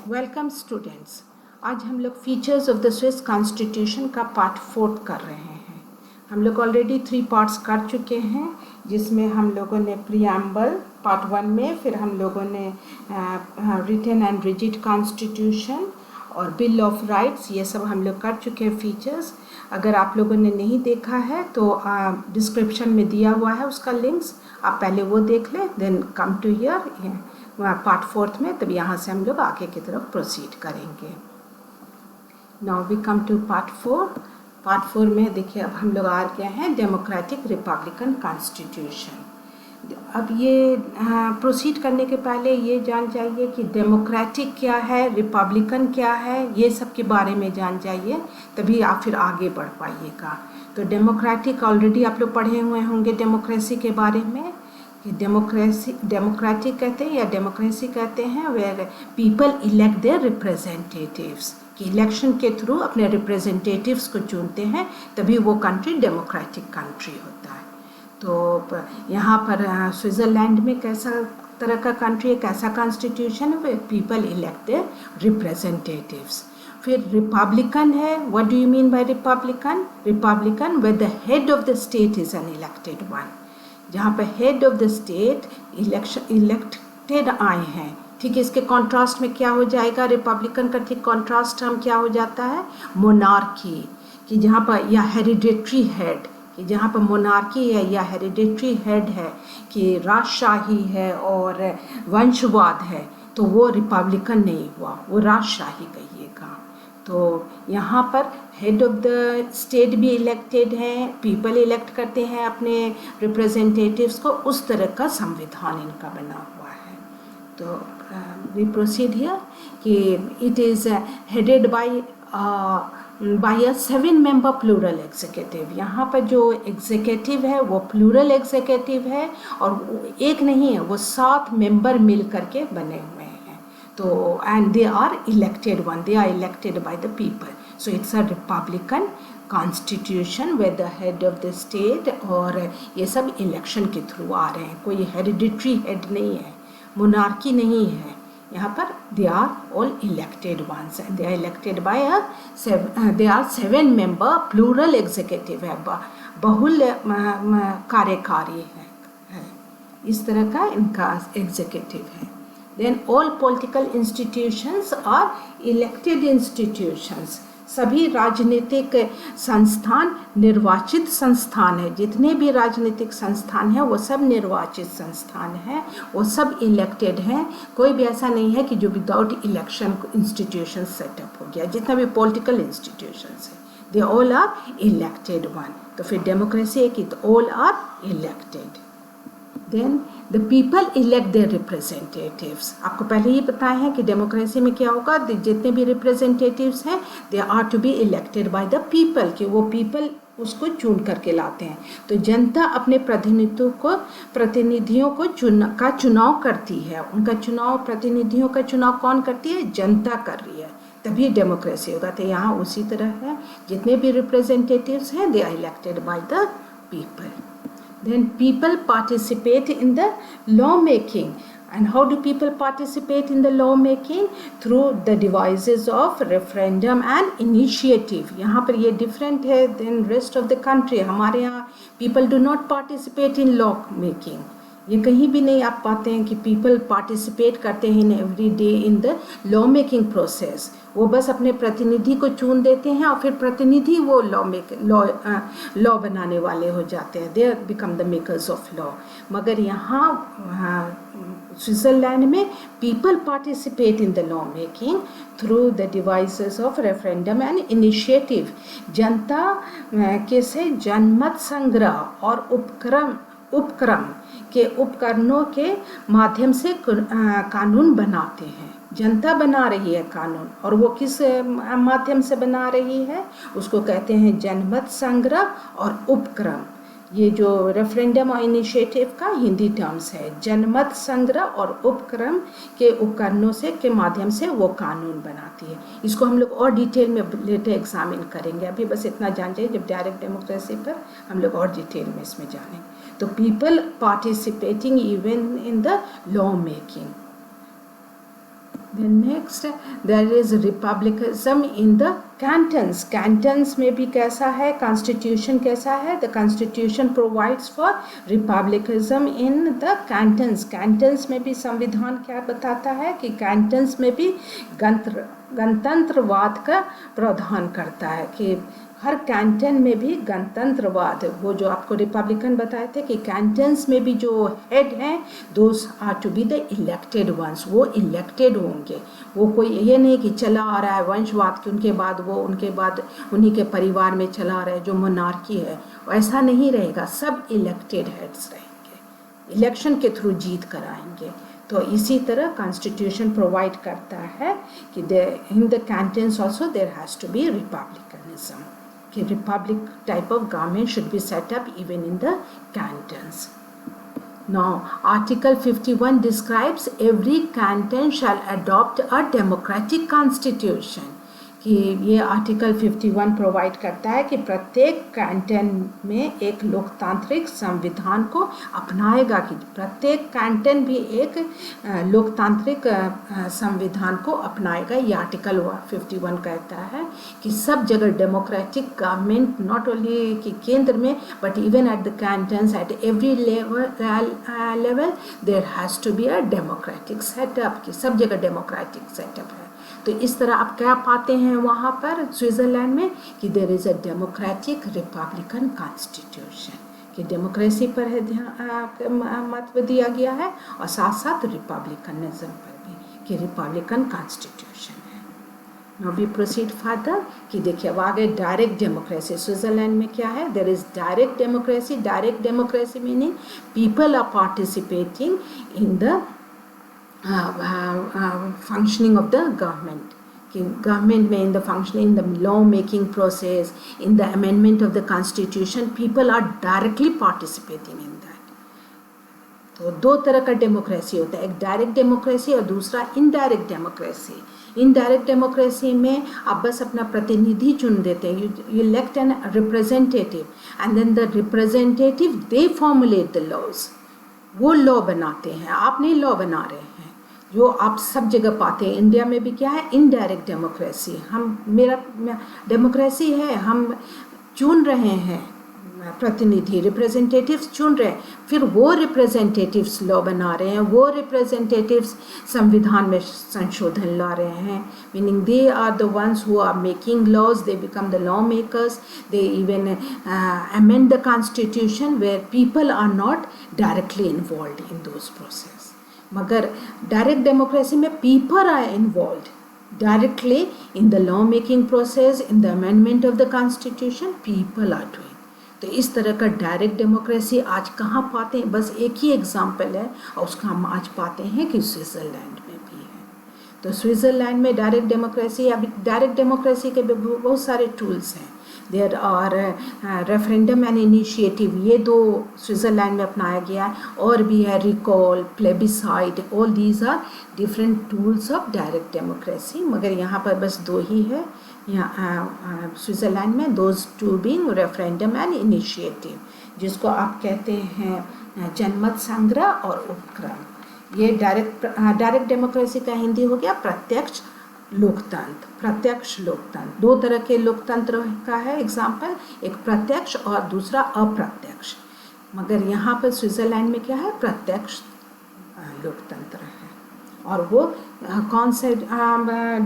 Welcome students. आज हम लोग features of the Swiss constitution का पार्ट 4 कर रहे हैं। हम लोग ऑलरेडी 3 पार्ट्स कर चुके हैं, जिसमें हम लोगों ने प्रीएम्बल पार्ट 1 में, फिर हम लोगों ने रिटन एंड रिजिड कॉन्स्टिट्यूशन और बिल ऑफ राइट्स, ये सब हम लोग कर चुके हैं फीचर्स। अगर आप लोगों ने नहीं देखा है तो डिस्क्रिप्शन में दिया हुआ है उसका लिंक्स, आप पहले वो देख लें, then come to here part 4 में, तब यहाँ से हम लोग आगे की तरफ प्रोसीड करेंगे। Now we come to part 4। Part 4 में देखिए अब हम लोग आ गए हैं डेमोक्रेटिक रिपब्लिकन कॉन्स्टिट्यूशन। अब ये प्रोसीड करने के पहले ये जान जाइए कि डेमोक्रेटिक क्या है, रिपब्लिकन क्या है, ये सब के बारे में जान जाइए, तभी आप फिर आगे बढ़ पाइएगा। तो डेमोक्रेटिक ऑलरेडी आप लोग पढ़े हुए होंगे डेमोक्रेसी के बारे में। डेमोक्रेटिक कहते हैं या डेमोक्रेसी कहते हैं where people elect their representatives, कि इलेक्शन के थ्रू अपने रिप्रेजेंटेटिव्स को चुनते हैं, तभी वो कंट्री डेमोक्रेटिक कंट्री होता है। तो यहाँ पर स्विट्ज़रलैंड में कैसा तरह का कंट्री है, कैसा कॉन्स्टिट्यूशन है, we people elect their representatives. फिर रिपब्लिकन है। What do you mean by republican? Republican where the head of the state is an elected one, जहाँ पर head of the state elected आए हैं। ठीक है, इसके कॉन्ट्रास्ट में क्या हो जाएगा, रिपब्लिकन का ठीक कॉन्ट्रास्ट हम क्या हो जाता है, मोनार्की, कि जहाँ पर या हेरिडेटरी हेड, कि जहाँ पर मोनार्की है या हेरिडेटरी हेड है, कि राजशाही है और वंशवाद है, तो वो रिपब्लिकन नहीं हुआ, वो राजशाही कहिएगा। तो यहाँ पर हेड ऑफ द स्टेट भी इलेक्टेड हैं, पीपल इलेक्ट करते हैं अपने रिप्रेजेंटेटिव्स को, उस तरह का संविधान इनका बना हुआ है। तो वी प्रोसीड हियर कि it is headed by a 7 member plural executive. यहाँ पर जो एग्जीक्यूटिव है वो प्लूरल एग्जीक्यूटिव है और एक नहीं है, वो 7 मेंबर मिल करके बने हुए हैं। तो and they are elected one, they are elected by the people, so it's a republican constitution where the head of the state और ये सब इलेक्शन के थ्रू आ रहे हैं, कोई हेरिडिटरी हेड नहीं है, मोनार्की नहीं है यहाँ पर, they are all elected ones and they are elected by they are 7 member plural executive है, बहुल कार्यकारी है, इस तरह का इनका एग्जीक्यूटिव है। Then all political institutions are elected institutions. सभी राजनीतिक संस्थान निर्वाचित संस्थान है, जितने भी राजनीतिक संस्थान हैं वो सब निर्वाचित संस्थान हैं, वो सब इलेक्टेड हैं। कोई भी ऐसा नहीं है कि जो विदाउट इलेक्शन इंस्टीट्यूशन सेटअप हो गया, जितना भी पॉलिटिकल इंस्टीट्यूशंस है, they all are elected one. तो फिर डेमोक्रेसी है कि all are elected. Then the people elect their representatives. आपको पहले ही पता है कि डेमोक्रेसी में क्या होगा, जितने भी रिप्रेजेंटेटिव्स हैं they are to be elected by the people, कि वो पीपल उसको चुन करके लाते हैं। तो जनता अपने प्रतिनिधियों को चुनाव करती है, उनका चुनाव, प्रतिनिधियों का चुनाव कौन करती है, जनता कर रही है, तभी डेमोक्रेसी होगा। तो यहाँ उसी तरह है, जितने भी रिप्रेजेंटेटिव्स हैं they are elected by the people. Then people participate in the law making. And how do people participate in the law making? Through the devices of referendum and initiative. यहाँ पर ये different है than rest of the country. हमारे यहाँ people do not participate in law making. ये कहीं भी नहीं आप पाते हैं कि people participate करते हैं in every day in the law making process. वो बस अपने प्रतिनिधि को चुन देते हैं और फिर प्रतिनिधि वो लॉ बनाने वाले हो जाते हैं, दे become the makers of law. मगर यहाँ स्विट्ज़रलैंड में people participate in the law making through the devices of referendum and initiative. जनता के से जनमत संग्रह और उपक्रम के उपकरणों के माध्यम से कानून बनाते हैं। जनता बना रही है कानून, और वो किस माध्यम से बना रही है, उसको कहते हैं जनमत संग्रह और उपक्रम। ये जो रेफरेंडम और इनिशिएटिव का हिंदी टर्म्स है, जनमत संग्रह और उपक्रम के उपकरणों से के माध्यम से वो कानून बनाती है। इसको हम लोग और डिटेल में लेटर एग्जामिन करेंगे, अभी बस इतना जान जाइए, जब डायरेक्ट डेमोक्रेसी पर हम लोग और डिटेल में इसमें जानेंगे। तो people participating even in the law making. Then next there is republicanism in the cantons. Cantons में भी कैसा है, constitution कैसा है? The constitution provides for republicanism in the cantons. Cantons में भी संविधान क्या बताता है कि cantons में भी गणतंत्रवाद का प्रावधान करता है कि हर कैंटन में भी गणतंत्रवाद, वो जो आपको रिपब्लिकन बताए थे कि कैंटन्स में भी जो हेड हैं those are to be the elected ones, वो इलेक्टेड होंगे। वो कोई ये नहीं कि चला आ रहा है वंशवाद कि उनके बाद उन्हीं के परिवार में चला आ रहा है जो मोनार्की है, ऐसा नहीं रहेगा। सब इलेक्टेड हेड्स रहेंगे, इलेक्शन के थ्रू जीत कर आएंगे। तो इसी तरह कॉन्स्टिट्यूशन प्रोवाइड करता है कि in the cantons also there has to be republicanism, कि republic type of government should be set up even in the cantons. Now, Article 51 describes every canton shall adopt a democratic constitution. कि ये article 51 provide करता है कि प्रत्येक Canton में एक लोकतांत्रिक संविधान को अपनाएगा, कि प्रत्येक कैंटन भी एक लोकतांत्रिक संविधान को अपनाएगा। ये आर्टिकल 51 कहता है कि सब जगह डेमोक्रेटिक गवर्नमेंट, नॉट ओनली कि केंद्र में but even at the cantons, at every level there has to be a democratic setup, कि सब जगह डेमोक्रेटिक सेटअप है। तो इस तरह आप क्या पाते हैं वहाँ पर स्विट्ज़रलैंड में कि there is a democratic republican constitution, कि डेमोक्रेसी पर है महत्व दिया गया है और साथ साथ रिपब्लिकनिज्म पर भी, कि रिपब्लिकन कॉन्स्टिट्यूशन है। नाउ वी प्रोसीड फर्दर कि देखिए अब आगे डायरेक्ट डेमोक्रेसी। स्विट्ज़रलैंड में क्या है? There is direct democracy. Direct democracy meaning people are participating in the functioning of the government, कि गवर्नमेंट में in the functioning, in the law making process, in the amendment of the constitution, people are directly participating in that. तो दो तरह का democracy होता है, एक direct democracy और दूसरा इनडायरेक्ट डेमोक्रेसी। इनडायरेक्ट डेमोक्रेसी में आप बस अपना प्रतिनिधि चुन देते हैं, you elect an representative and then the representative they formulate the laws, वो लॉ बनाते हैं, आप नहीं लॉ बना रहे हैं, जो आप सब जगह पाते हैं। इंडिया में भी क्या है? Indirect democracy. मेरा डेमोक्रेसी है, हम चुन रहे हैं प्रतिनिधि, रिप्रेजेंटेटिव्स चुन रहे हैं, फिर वो रिप्रेजेंटेटिव्स लॉ बना रहे हैं, वो रिप्रेजेंटेटिव्स संविधान में संशोधन ला रहे हैं, meaning they are the ones who are making laws, they become the law makers, they even amend the constitution where people are not directly involve in those process. मगर डायरेक्ट डेमोक्रेसी में people are involve directly in the law making process, in the amendment of the constitution, people are doing. तो इस तरह का direct democracy आज कहाँ पाते हैं? बस एक ही एग्जाम्पल है और उसका हम आज पाते हैं कि स्विट्ज़रलैंड में भी है। तो स्विट्ज़रलैंड में डायरेक्ट डेमोक्रेसी, अभी डायरेक्ट डेमोक्रेसी के बहुत सारे टूल्स हैं। There are referendum and initiative, ये दो स्विट्ज़रलैंड में अपनाया गया है, और भी है recall, plebiscite, all these are different tools of direct democracy. मगर यहाँ पर बस दो ही है यहाँ स्विट्ज़रलैंड में, those two being referendum and initiative, जिसको आप कहते हैं जनमत संग्रह और उपक्रम। ये डायरेक्ट डेमोक्रेसी का हिंदी हो गया प्रत्यक्ष लोकतंत्र। प्रत्यक्ष लोकतंत्र, दो तरह के लोकतंत्र का है एग्जाम्पल, एक प्रत्यक्ष और दूसरा अप्रत्यक्ष। मगर यहाँ पर स्विट्ज़रलैंड में क्या है? प्रत्यक्ष लोकतंत्र है। और वो कौन से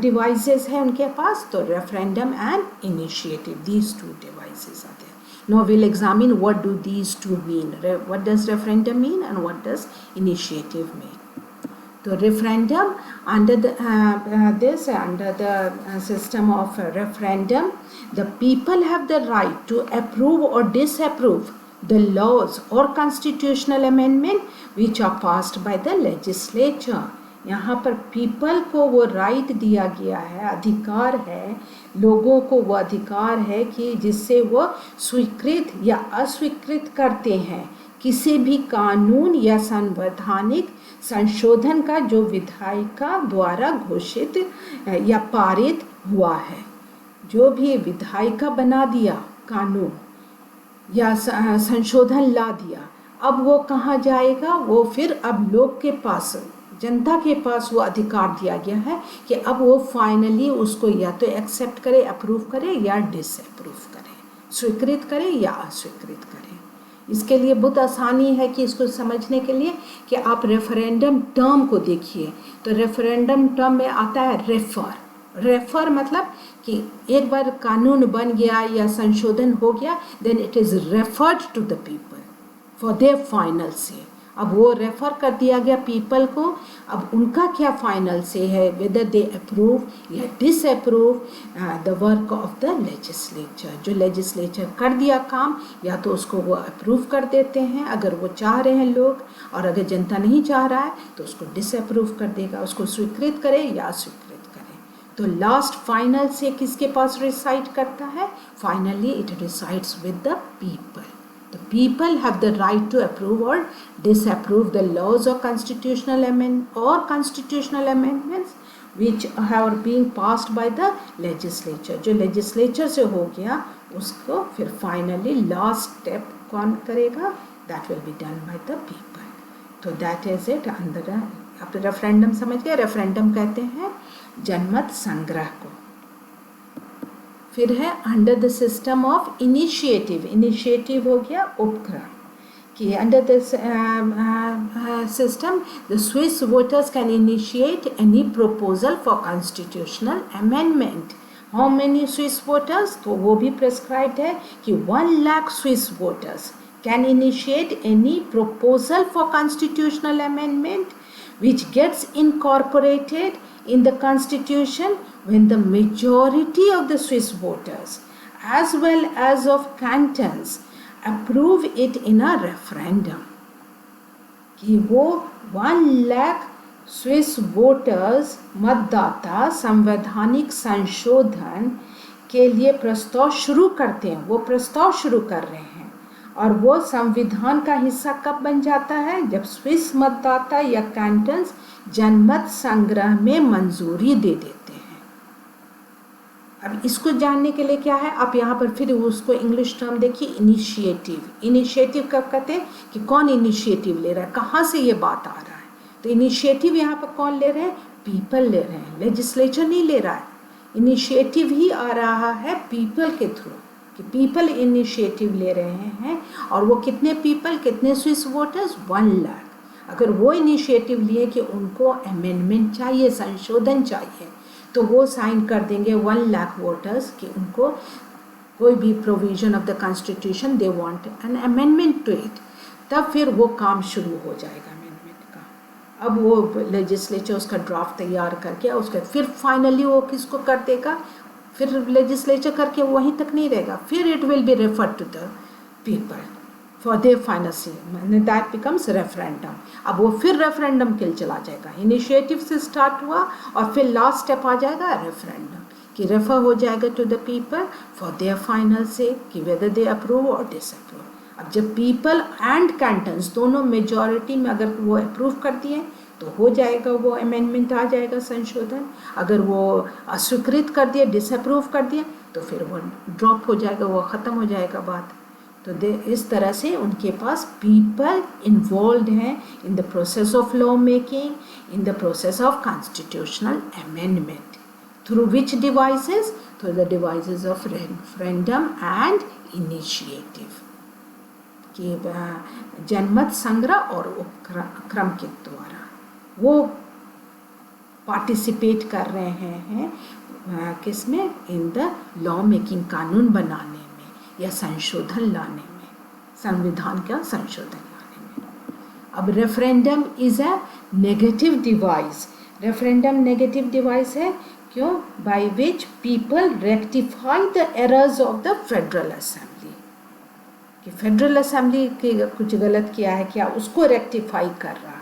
डिवाइसेस हैं उनके पास? तो referendum and initiative, these two devices आते हैं। Now we'll examine what do these two mean. What does referendum mean and what does initiative mean? So referendum, under the system of referendum, the people have the right to approve or disapprove the laws or constitutional amendment which are passed by the legislature. यहाँ पर people को वो right दिया गया है, अधिकार है, लोगों को वो अधिकार है कि जिससे वो स्वीकृत या अस्वीकृत करते हैं किसी भी कानून या संवैधानिक संशोधन का जो विधायिका द्वारा घोषित या पारित हुआ है। जो भी विधायिका बना दिया कानून या संशोधन ला दिया, अब वो कहाँ जाएगा? वो फिर अब लोग के पास जनता के पास वो अधिकार दिया गया है कि अब वो फाइनली उसको या तो एक्सेप्ट करे, अप्रूव करे या डिसअप्रूव करे, स्वीकृत करे या अस्वीकृत करे। इसके लिए बहुत आसानी है कि इसको समझने के लिए कि आप रेफरेंडम टर्म को देखिए। तो रेफरेंडम टर्म में आता है रेफर मतलब कि एक बार कानून बन गया या संशोधन हो गया, then it is referred to the people for their final say. अब वो रेफर कर दिया गया पीपल को, अब उनका क्या फाइनल से है, वेदर दे अप्रूव या disapprove the work of the legislature. जो लेजिस्लेचर कर दिया काम, या तो उसको वो अप्रूव कर देते हैं अगर वो चाह रहे हैं लोग, और अगर जनता नहीं चाह रहा है तो उसको डिसअप्रूव कर देगा, उसको स्वीकृत करे या अस्वीकृत करे। तो लास्ट फाइनल से किसके पास रिसाइड करता है? Finally it resides with the people. The people have the right to approve or disapprove the laws or constitutional amendments which have been passed by the legislature. जो legislature से हो गया उसको फिर finally last step कौन करेगा? That will be done by the people. तो that is it. अंदर आप रेफरेंडम समझ गए? रेफरेंडम कहते हैं जनमत संग्रह को। फिर है under the system of initiative. Initiative हो गया उपक्रम कि under the system the Swiss voters can initiate any proposal for constitutional amendment. How many Swiss voters? तो वो भी प्रेस्क्राइब्ड है कि 1 lakh Swiss voters can initiate any proposal for constitutional amendment which gets incorporated in the constitution when the majority of the Swiss voters as well as of cantons approve it in a referendum। कि वो 1 lakh Swiss voters मतदाता संवैधानिक संशोधन के लिए प्रस्ताव शुरू करते हैं, वो प्रस्ताव शुरू कर रहे हैं, और वो संविधान का हिस्सा कब बन जाता है? जब स्विस मतदाता या कैंटन्स जनमत संग्रह में मंजूरी दे देते हैं। अब इसको जानने के लिए क्या है, आप यहाँ पर फिर उसको इंग्लिश टर्म देखिए, इनिशिएटिव। इनिशिएटिव कब कहते हैं कि कौन इनिशिएटिव ले रहा है, कहाँ से ये बात आ रहा है? तो इनिशिएटिव यहाँ पर कौन ले रहे हैं? पीपल ले रहे हैं, लेजिस्लेचर नहीं ले रहा है। इनिशिएटिव ही आ रहा है पीपल के थ्रू, कि पीपल इनिशिएटिव ले रहे हैं। और वो कितने पीपल, कितने स्विस वोटर्स? 1 लाख। अगर वो इनिशिएटिव लिए कि उनको अमेंडमेंट चाहिए, संशोधन चाहिए, तो वो साइन कर देंगे 1 लाख वोटर्स कि उनको कोई भी provision of the constitution they want an amendment to it. तब फिर वो काम शुरू हो जाएगा अमेंडमेंट का। अब वो लेजिस्लेचर उसका ड्राफ्ट तैयार करके उसका फिर फाइनली वो किसको कर देगा? फिर लेजिस्लेचर करके वहीं तक नहीं रहेगा, फिर it will be referred to the people for their final say, that becomes referendum. अब वो फिर रेफरेंडम के लिए चला जाएगा। इनिशिएटिव से स्टार्ट हुआ और फिर लास्ट स्टेप आ जाएगा रेफरेंडम, कि रेफर हो जाएगा to the people for their final say कि वेदर दे अप्रूव और डिसअप्रूव। अब जब पीपल एंड कैंटन्स दोनों मेजॉरिटी में अगर वो अप्रूव कर दिए तो हो जाएगा, वो अमेंडमेंट आ जाएगा, संशोधन। अगर वो अस्वीकृत कर दिया, डिसअप्रूव कर दिया, तो फिर वो ड्रॉप हो जाएगा, वो ख़त्म हो जाएगा बात। तो इस तरह से उनके पास पीपल इन्वॉल्व हैं in the process of law making, in the process of constitutional amendment, through which devices? Through the devices of referendum and initiative, कि जनमत संग्रह और उपक्रम के द्वारा वो पार्टिसिपेट कर रहे हैं किसमें? इन द लॉ मेकिंग, कानून बनाने में या संशोधन लाने में, संविधान का संशोधन लाने में। अब referendum is a negative device. Referendum negative device है, क्यों? By which people rectify the errors of the federal assembly, कि फेडरल असेंबली की कुछ गलत किया है क्या, उसको रेक्टिफाई कर रहा है।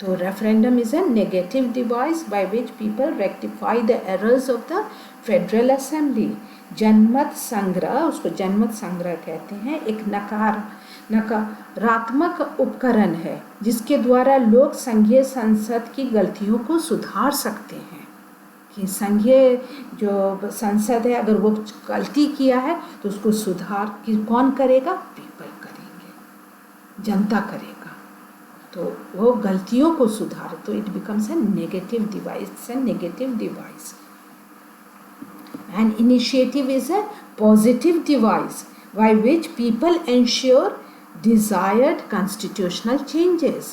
तो referendum is a negative device by which people rectify the errors of the federal assembly. जनमत संग्रह, उसको जनमत संग्रह कहते हैं, एक नकारात्मक उपकरण है जिसके द्वारा लोग संघीय संसद की गलतियों को सुधार सकते हैं। कि संघीय जो संसद है अगर वो गलती किया है तो उसको सुधार कि कौन करेगा? पीपल करेंगे, जनता करेगा। तो वो गलतियों को सुधारे, तो it becomes a negative device. An initiative is a positive device by which people ensure desired constitutional changes.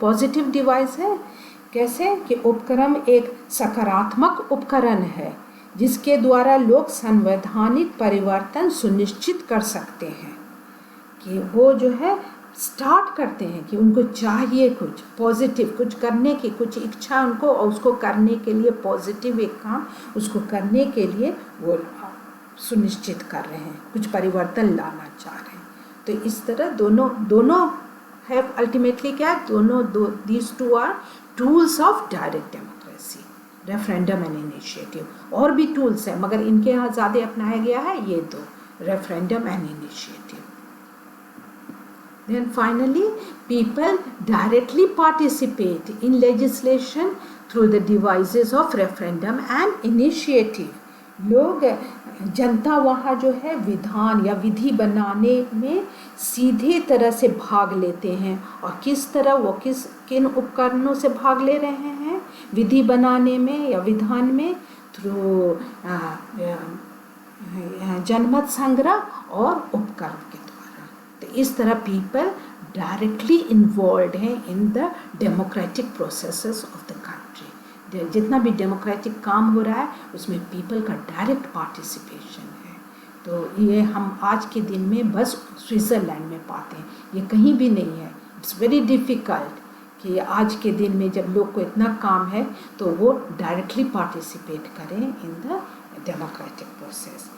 Positive device है। कैसे कि उपक्रम एक सकारात्मक उपकरण है जिसके द्वारा लोग संवैधानिक परिवर्तन सुनिश्चित कर सकते हैं, कि वो जो है स्टार्ट करते हैं कि उनको चाहिए कुछ पॉजिटिव, कुछ करने की कुछ इच्छा उनको, और उसको करने के लिए पॉजिटिव एक काम उसको करने के लिए वो सुनिश्चित कर रहे हैं, कुछ परिवर्तन लाना चाह रहे हैं। तो इस तरह दोनों है अल्टीमेटली क्या है, these two are tools of direct democracy, referendum and initiative. और भी टूल्स हैं मगर इनके यहाँ ज़्यादा अपनाया गया है ये दो, referendum and initiative. Then finally, people directly participate in legislation through the devices of referendum and initiative. लोग जनता वहाँ जो है विधान या विधि बनाने में सीधे तरह से भाग लेते हैं। और किस तरह वो किन उपकरणों से भाग ले रहे हैं विधि बनाने में या विधान में, थ्रू जनमत संग्रह और उपकरण के द्वारा। तो इस तरह पीपल डायरेक्टली इन्वॉल्व हैं in the democratic processes of the country. जितना भी डेमोक्रेटिक काम हो रहा है उसमें पीपल का डायरेक्ट पार्टिसिपेशन है। तो ये हम आज के दिन में बस स्विट्ज़रलैंड में पाते हैं, ये कहीं भी नहीं है। इट्स वेरी डिफ़िकल्ट कि आज के दिन में जब लोग को इतना काम है तो वो डायरेक्टली पार्टिसिपेट करें in the democratic process.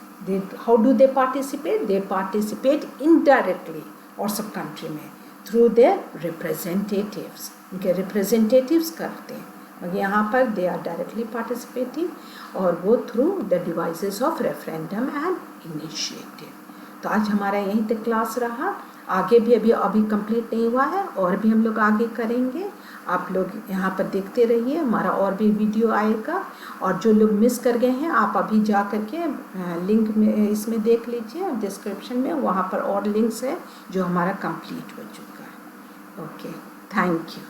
How do they participate? They participate indirectly और सब कंट्री में थ्रू देयर रिप्रेजेंटेटिव्स, उनके रिप्रेजेंटेटिव्स करते हैं। मगर यहाँ पर दे आर डायरेक्टली पार्टिसिपेटिंग और वो through the devices of referendum and initiative. तो आज हमारा यहीं तक क्लास रहा, आगे भी अभी कंप्लीट नहीं हुआ है और भी हम लोग आगे करेंगे। आप लोग यहाँ पर देखते रहिए, हमारा और भी वीडियो आएगा। और जो लोग मिस कर गए हैं आप अभी जा करके लिंक में इसमें देख लीजिए डिस्क्रिप्शन में, वहाँ पर और लिंक्स है जो हमारा कंप्लीट हो चुका है। Okay, thank you.